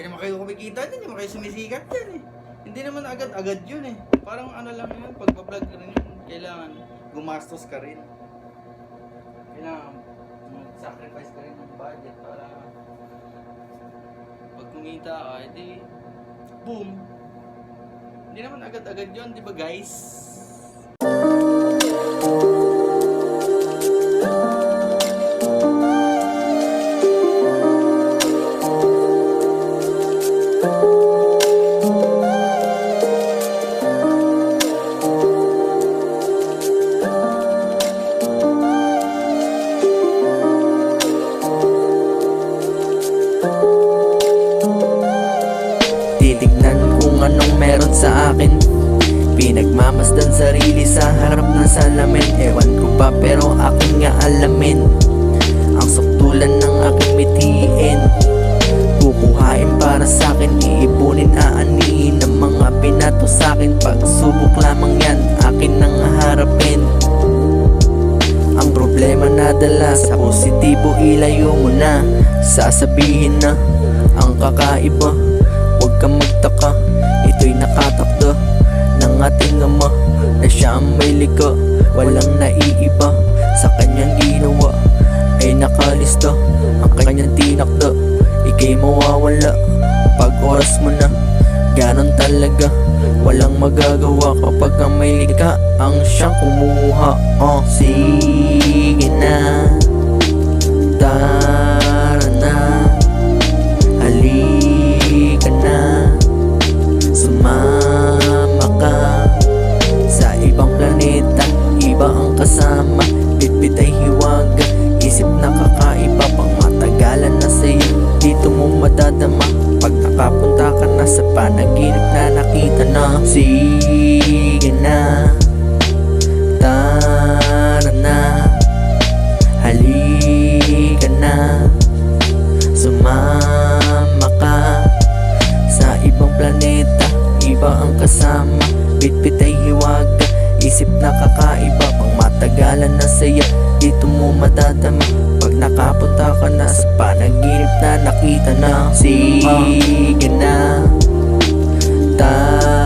naman kayo kumikita dyan, hindi naman kayo sumisikat dyan eh. Hindi naman agad-agad yun eh. Parang ano lang yun, pagpa-vlog ka rin yun, kailangan gumastos ka rin. Kailangan sacrifice ka rin ng budget para pag kumita ka, edi boom. Hindi naman agad-agad yun, di ba guys? Titignan kung anong meron sa akin. Pinagmamasdan sarili sa harap ng salamin. Ewan ko pa pero aking nga alamin ang suktulan ng aking mitiin. Kukuhain para sa'kin, iipunin, aanihin ng mga pinato sa'kin. Pagsubok lamang yan, akin nang harapin. Ang problema nadala sa positibo, ilayo mo na. Sasabihin na ang kakaiba, huwag kang magtaka, ito'y nakatakda ng ating Ama na siya ang may likha, walang naiiba. Sa kanyang ginawa ay nakalista ang kanyang tinakda. Ika'y mawawala pag oras mo na, ganon talaga. Walang magagawa kapag ang may likha ang siyang kumuha. Sige na, tara na, halika na, sumama ka sa ibang planeta. Iba ang kasama, bitbit ay hiwaga, isip na kakaiba, pang matagalan na sa'yo. Dito mo madadama pag nakapunta ka na sa panaginip na nakita na. Sige na, tara na, halika na, sumama ka sa ibang planeta. Iba ang kasama, bitbit ay hiwaga, isip na kakaiba, pang matagalan na saya. Dito mo madadama pag nakapunta ka na sa panaginip na nakita na. Sige na, tara